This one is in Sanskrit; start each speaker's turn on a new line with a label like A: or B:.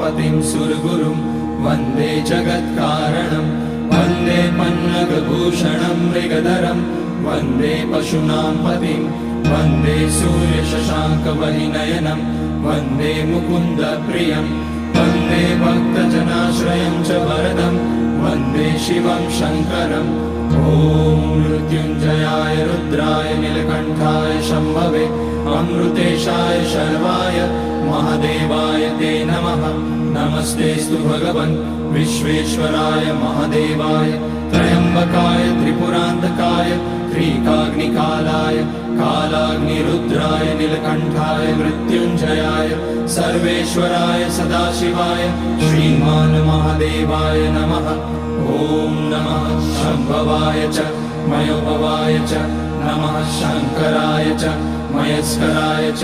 A: उमापतिं सुरगुरुं वन्दे जगत्कारणं वन्दे पन्नगभूषणं मृगधरं वन्दे पशूनां पतिं वन्दे सूर्यशशाङ्कवहिनयनं वन्दे मुकुन्दप्रियं वन्दे भक्तजनाश्रयं च वरदं वन्दे शिवं शङ्करम् ॐ मृत्युञ्जयाय रुद्राय नीलकण्ठाय शम्भवे अमृतेशाय शर्वाय महादेवाय ते नमः। नमस्तेस्तु भगवन् विश्वेश्वराय महादेवाय त्र्यम्बकाय त्रिपुरान्तकाय त्रिकाग्निकालाय कालाग्निरुद्राय नीलकण्ठाय मृत्युञ्जयाय सर्वेश्वराय सदाशिवाय श्रीमान् महादेवाय नमः। ॐ नमः शम्भवाय च मयोभवाय च नमः शङ्कराय च मयस्कराय च